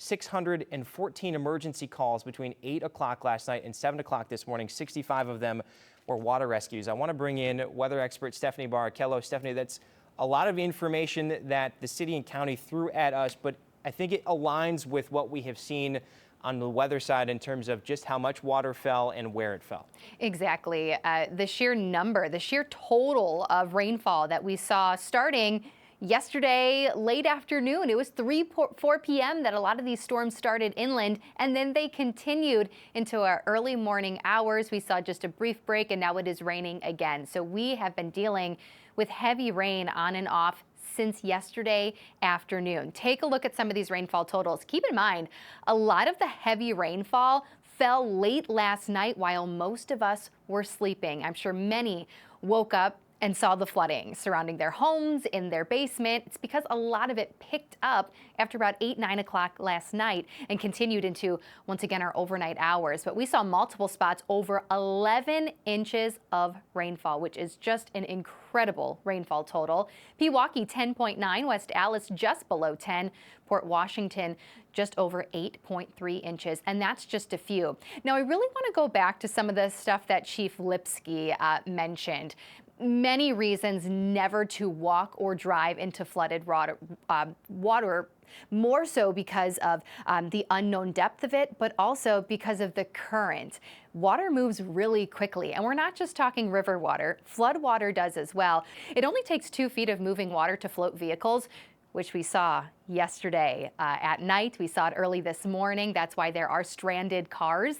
614 emergency calls between 8 o'clock last night and 7 o'clock this morning. 65 of them were water rescues. I want to bring in weather expert Stephanie Barrichello. Stephanie, that's a lot of information that the city and county threw at us, but I think it aligns with what we have seen on the weather side in terms of just how much water fell and where it fell. Exactly. The sheer total of rainfall that we saw starting yesterday late afternoon. It was 4 p.m. that a lot of these storms started inland, and then they continued into our early morning hours. We saw just a brief break, and now it is raining again. So we have been dealing with heavy rain on and off since yesterday afternoon. Take a look at some of these rainfall totals. Keep in mind, a lot of the heavy rainfall fell late last night while most of us were sleeping. I'm sure many woke up and saw the flooding surrounding their homes, in their basement. It's because a lot of it picked up after about 8, 9 o'clock last night and continued into, once again, our overnight hours. But we saw multiple spots over 11 inches of rainfall, which is just an incredible rainfall total. Pewaukee 10.9, West Allis just below 10, Port Washington just over 8.3 inches, and that's just a few. Now, I really want to go back to some of the stuff that Chief Lipsky mentioned. Many reasons never to walk or drive into flooded water, more so because of the unknown depth of it, but also because of the current. Water moves really quickly, and we're not just talking river water. Flood water does as well. It only takes 2 feet of moving water to float vehicles, which we saw yesterday at night. We saw it early this morning. That's why there are stranded cars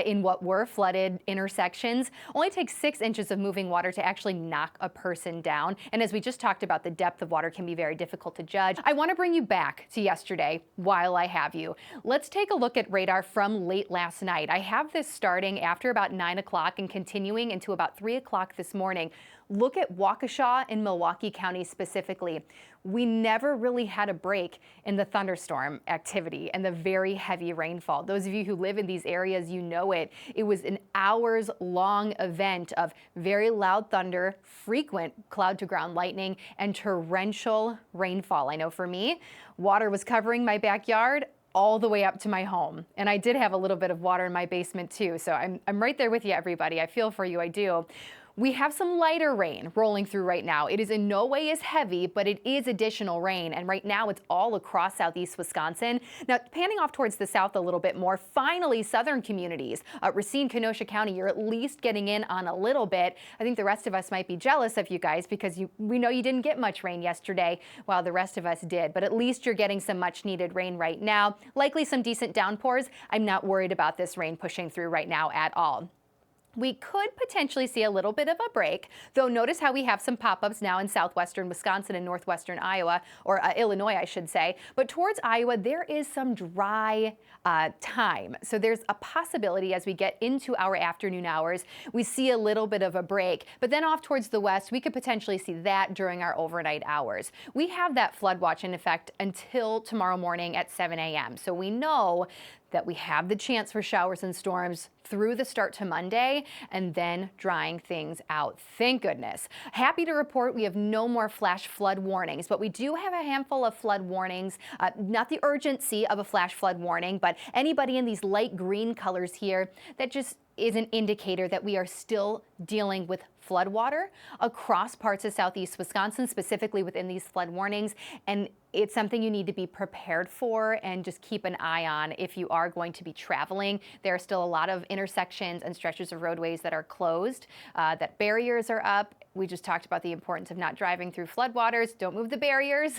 in what were flooded intersections. Only takes 6 inches of moving water to actually knock a person down. And as we just talked about, the depth of water can be very difficult to judge. I want to bring you back to yesterday while I have you. Let's take a look at radar from late last night. I have this starting after about 9 o'clock and continuing into about 3 o'clock this morning. Look at Waukesha and Milwaukee County specifically. We never really had a break in the thunderstorm activity and the very heavy rainfall. Those of you who live in these areas, you know it. It was an hours-long event of very loud thunder, frequent cloud-to-ground lightning, and torrential rainfall. I know for me, water was covering my backyard all the way up to my home. And I did have a little bit of water in my basement too. So I'm right there with you, everybody. I feel for you, I do. We have some lighter rain rolling through right now. It is in no way as heavy, but it is additional rain. And right now it's all across southeast Wisconsin. Now, panning off towards the south a little bit more, finally southern communities, Racine, Kenosha County, you're at least getting in on a little bit. I think the rest of us might be jealous of you guys because we know you didn't get much rain yesterday while the rest of us did. But at least you're getting some much needed rain right now. Likely some decent downpours. I'm not worried about this rain pushing through right now at all. We could potentially see a little bit of a break, though notice how we have some pop-ups now in southwestern Wisconsin and northwestern Iowa, or Illinois, I should say. But towards Iowa, there is some dry time. So there's a possibility as we get into our afternoon hours, we see a little bit of a break. But then off towards the west, we could potentially see that during our overnight hours. We have that flood watch in effect until tomorrow morning at 7 a.m. So we know that we have the chance for showers and storms through the start to Monday and then drying things out. Thank goodness. Happy to report we have no more flash flood warnings, but we do have a handful of flood warnings, not the urgency of a flash flood warning, but anybody in these light green colors here, that just is an indicator that we are still dealing with floodwater across parts of southeast Wisconsin, specifically within these flood warnings. And it's something you need to be prepared for and just keep an eye on if you are going to be traveling. There are still a lot of intersections and stretches of roadways that are closed, that barriers are up. We just talked about the importance of not driving through floodwaters. Don't move the barriers.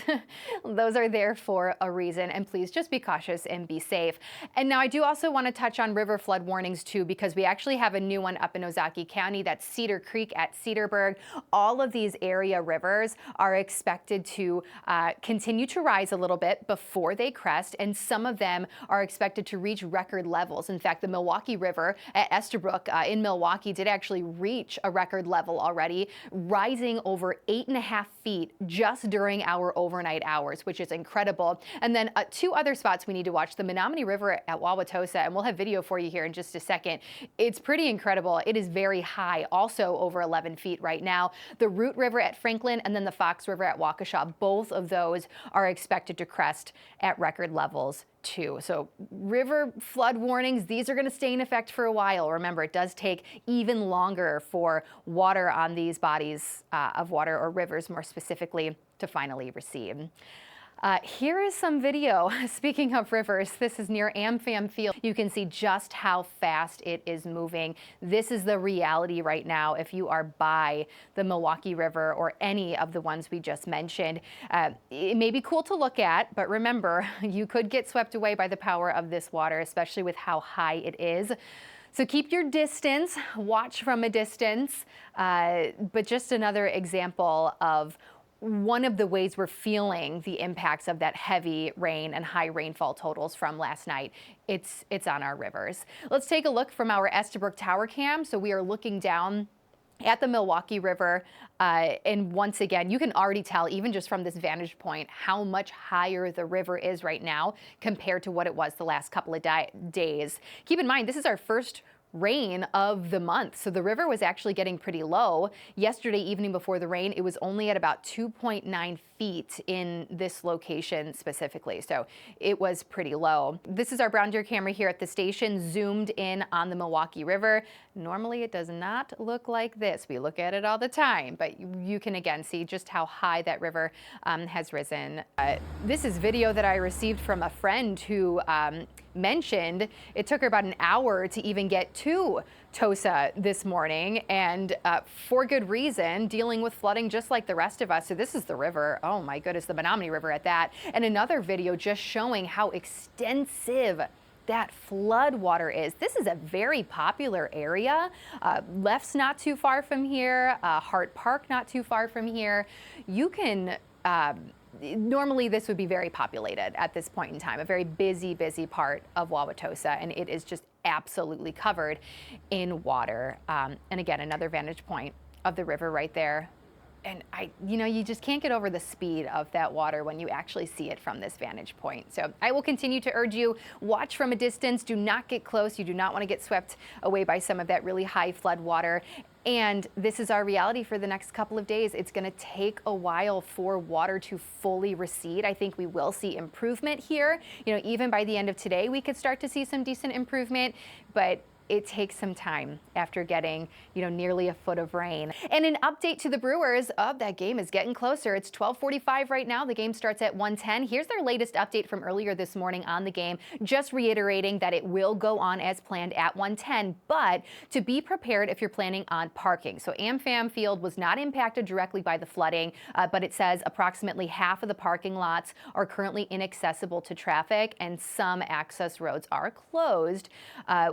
Those are there for a reason. And please just be cautious and be safe. And now I do also want to touch on river flood warnings too, because we actually have a new one up in Ozaukee County. That's Cedar Creek at Cedarburg. All of these area rivers are expected to continue to rise a little bit before they crest, and some of them are expected to reach record levels. In fact, the Milwaukee River at Estabrook in Milwaukee did actually reach a record level already, rising over 8.5 feet just during our overnight hours, which is incredible. And then 2 other spots we need to watch: the Menominee River at Wauwatosa, and we'll have video for you here in just a second. It's pretty incredible. It is very high, also over 11 feet right now. The Root River at Franklin, and then the Fox River at Waukesha, both of those are expected to crest at record levels 2. So river flood warnings, these are going to stay in effect for a while. Remember, it does take even longer for water on these bodies of water, or rivers more specifically, to finally recede. Here is some video. Speaking of rivers, this is near AmFam Field. You can see just how fast it is moving. This is the reality right now if you are by the Milwaukee River or any of the ones we just mentioned. It may be cool to look at, but remember, you could get swept away by the power of this water, especially with how high it is. So keep your distance, watch from a distance, but just another example of one of the ways we're feeling the impacts of that heavy rain and high rainfall totals from last night. It's on our rivers. Let's take a look from our Estabrook Tower Cam. So we are looking down at the Milwaukee River, and once again, you can already tell, even just from this vantage point, how much higher the river is right now compared to what it was the last couple of days. Keep in mind, this is our first rain of the month, so the river was actually getting pretty low. Yesterday evening before the rain, it was only at about 2.9 feet in this location specifically, so it was pretty low. This is our brown deer camera here at the station, zoomed in on the Milwaukee River. Normally it does not look like this. We look at it all the time, but you can again see just how high that river has risen. This is video that I received from a friend who mentioned it took her about an hour to even get to Tosa this morning, and for good reason, dealing with flooding just like the rest of us. So this is the river. Oh my goodness, the Menominee River at that. And another video just showing how extensive that flood water is. This is a very popular area. Left's not too far from here. Hart Park not too far from here. You can normally this would be very populated at this point in time, a very busy part of Wauwatosa, and it is just absolutely covered in water. And again, another vantage point of the river right there. And you just can't get over the speed of that water when you actually see it from this vantage point. So I will continue to urge you, watch from a distance, do not get close. You do not want to get swept away by some of that really high flood water. And this is our reality for the next couple of days. It's going to take a while for water to fully recede. I think we will see improvement here. Even by the end of today, we could start to see some decent improvement, but it takes some time after getting, nearly a foot of rain. And an update to the Brewers, that game is getting closer. It's 12:45 right now. The game starts at 1:10. Here's their latest update from earlier this morning on the game, just reiterating that it will go on as planned at 1:10, but to be prepared if you're planning on parking. So AmFam Field was not impacted directly by the flooding, but it says approximately half of the parking lots are currently inaccessible to traffic and some access roads are closed.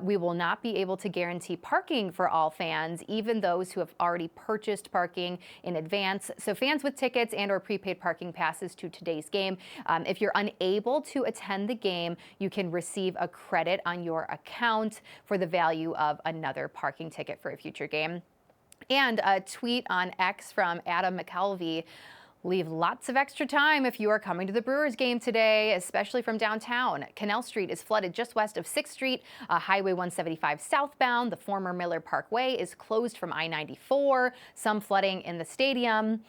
We will not be able to guarantee parking for all fans, even those who have already purchased parking in advance. So fans with tickets and or prepaid parking passes to today's game, if you're unable to attend the game, you can receive a credit on your account for the value of another parking ticket for a future game. And a tweet on X from Adam McKelvey: leave lots of extra time if you are coming to the Brewers game today, especially from downtown. Canal Street is flooded just west of 6th Street, Highway 175 southbound. The former Miller Parkway is closed from I-94. Some flooding in the stadium,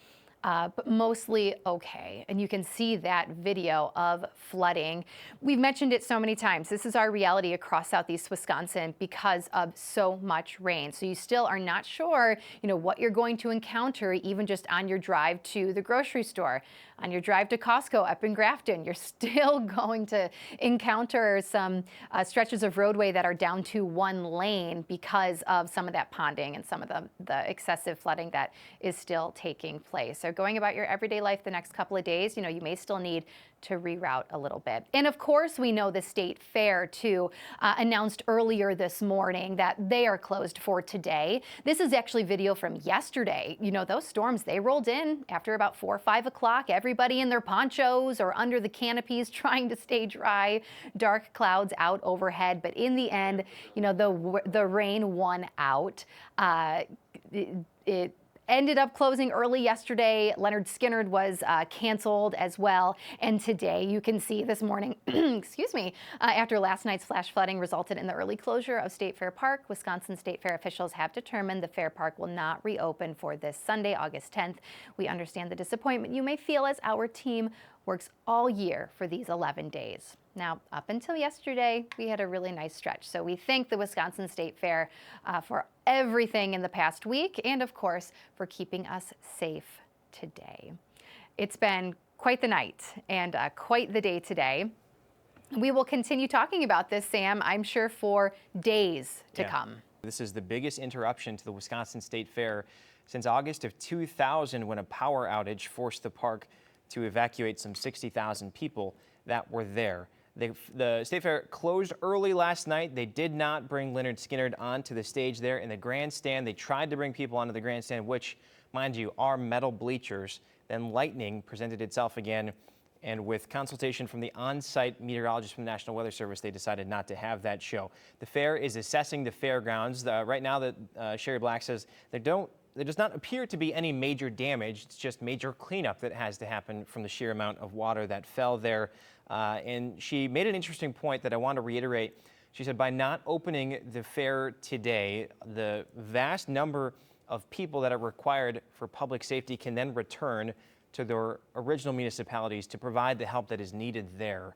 but mostly okay. And you can see that video of flooding. We've mentioned it so many times. This is our reality across Southeast Wisconsin because of so much rain. So you still are not sure, what you're going to encounter even just on your drive to the grocery store, on your drive to Costco up in Grafton. You're still going to encounter some stretches of roadway that are down to one lane because of some of that ponding and some of the excessive flooding that is still taking place. So going about your everyday life the next couple of days, you may still need to reroute a little bit. And of course, we know the State Fair too announced earlier this morning that they are closed for today. This is actually video from yesterday. Those storms, they rolled in after about 4 or 5 o'clock. Everybody in their ponchos or under the canopies trying to stay dry, dark clouds out overhead. But in the end, the rain won out. It ended up closing early yesterday. Leonard Skinner was canceled as well. And today you can see this morning, excuse me, after last night's flash flooding resulted in the early closure of State Fair Park, Wisconsin State Fair officials have determined the Fair Park will not reopen for this Sunday, August 10th. We understand the disappointment you may feel as our team works all year for these 11 days. Now, up until yesterday, we had a really nice stretch. So we thank the Wisconsin State Fair for everything in the past week and, of course, for keeping us safe today. It's been quite the night and quite the day today. We will continue talking about this, Sam, I'm sure for days to come. This is the biggest interruption to the Wisconsin State Fair since August of 2000, when a power outage forced the park to evacuate some 60,000 people that were there. The State Fair closed early last night. They did not bring Lynyrd Skynyrd onto the stage there in the grandstand. They tried to bring people onto the grandstand, which, mind you, are metal bleachers. Then lightning presented itself again, and with consultation from the on-site meteorologist from the National Weather Service, they decided not to have that show. The fair is assessing the fairgrounds. Right now, Sherry Black says there does not appear to be any major damage. It's just major cleanup that has to happen from the sheer amount of water that fell there. And she made an interesting point that I want to reiterate. She said by not opening the fair today, the vast number of people that are required for public safety can then return to their original municipalities to provide the help that is needed there.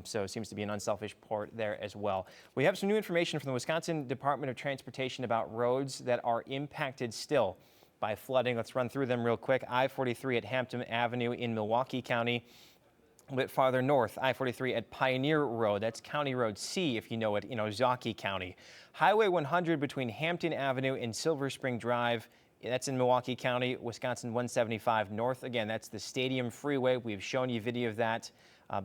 So it seems to be an unselfish part there as well. We have some new information from the Wisconsin Department of Transportation about roads that are impacted still by flooding. Let's run through them real quick. I-43 at Hampton Avenue in Milwaukee County. A bit farther north, I-43 at Pioneer Road. That's County Road C, if you know it, in Ozaukee County. Highway 100 between Hampton Avenue and Silver Spring Drive. That's in Milwaukee County. Wisconsin 175 north. Again, that's the Stadium Freeway. We've shown you video of that.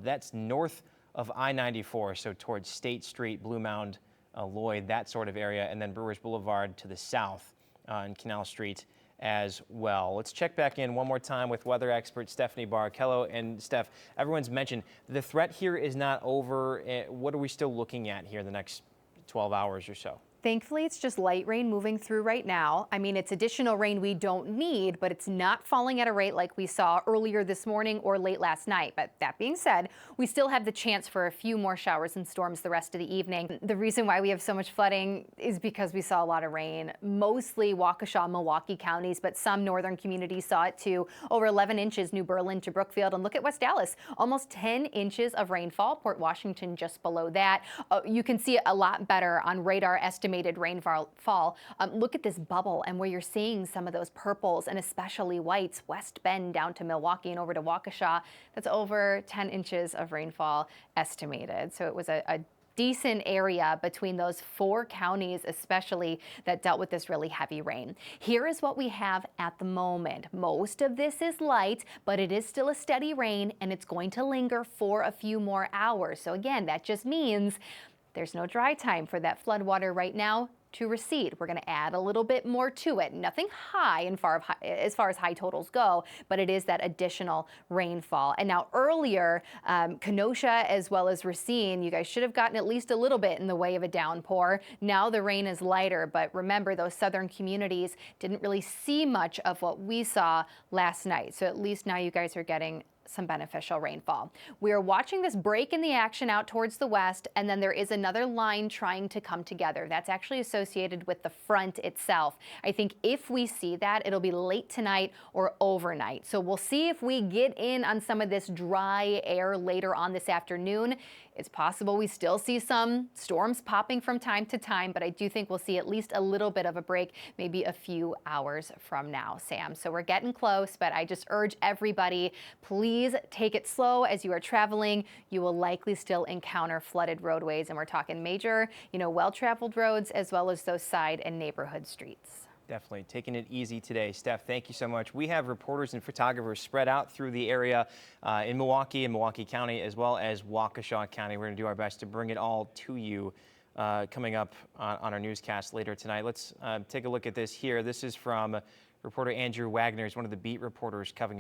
That's north of I-94, so towards State Street, Blue Mound, Lloyd, that sort of area, and then Brewers Boulevard to the south and Canal Street as well. Let's check back in one more time with weather expert Stephanie Barkello. And Steph, everyone's mentioned the threat here is not over. What are we still looking at here the next 12 hours or so? Thankfully, it's just light rain moving through right now. I mean, it's additional rain we don't need, but it's not falling at a rate like we saw earlier this morning or late last night. But that being said, we still have the chance for a few more showers and storms the rest of the evening. The reason why we have so much flooding is because we saw a lot of rain, mostly Waukesha, Milwaukee counties, but some northern communities saw it too. Over 11 inches, New Berlin to Brookfield, and look at West Dallas, almost 10 inches of rainfall. Port Washington just below that. You can see it a lot better on radar estimated rainfall. Look at this bubble and where you're seeing some of those purples and especially whites, West Bend down to Milwaukee and over to Waukesha. That's over 10 inches of rainfall estimated. So it was a decent area between those four counties, especially that dealt with this really heavy rain. Here is what we have at the moment. Most of this is light, but it is still a steady rain and it's going to linger for a few more hours. So again, that just means there's no dry time for that floodwater right now to recede. We're going to add a little bit more to it. Nothing high as far as high totals go, but it is that additional rainfall. And now earlier, Kenosha as well as Racine, you guys should have gotten at least a little bit in the way of a downpour. Now the rain is lighter, but remember those southern communities didn't really see much of what we saw last night. So at least now you guys are getting some beneficial rainfall. We are watching this break in the action out towards the west, and then there is another line trying to come together. That's actually associated with the front itself. I think if we see that, it'll be late tonight or overnight. So we'll see if we get in on some of this dry air later on this afternoon. It's possible we still see some storms popping from time to time, but I do think we'll see at least a little bit of a break, maybe a few hours from now, Sam. So we're getting close, but I just urge everybody, please take it slow as you are traveling. You will likely still encounter flooded roadways, and we're talking major, well-traveled roads as well as those side and neighborhood streets. Definitely taking it easy today. Steph, thank you so much. We have reporters and photographers spread out through the area in Milwaukee and Milwaukee County, as well as Waukesha County. We're going to do our best to bring it all to you coming up on our newscast later tonight. Let's take a look at this here. This is from reporter Andrew Wagner. He's one of the beat reporters covering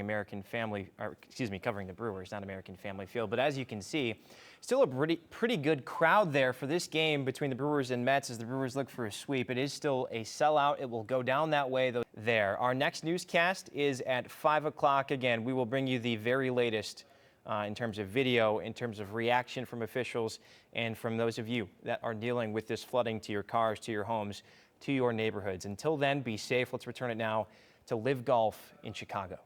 covering the Brewers, not American Family Field. But as you can see, still a pretty good crowd there for this game between the Brewers and Mets as the Brewers look for a sweep. It is still a sellout. It will go down that way though. There. Our next newscast is at 5 o'clock. Again, we will bring you the very latest in terms of video, in terms of reaction from officials, and from those of you that are dealing with this flooding to your cars, to your homes, to your neighborhoods. Until then, be safe. Let's return it now to Live Golf in Chicago.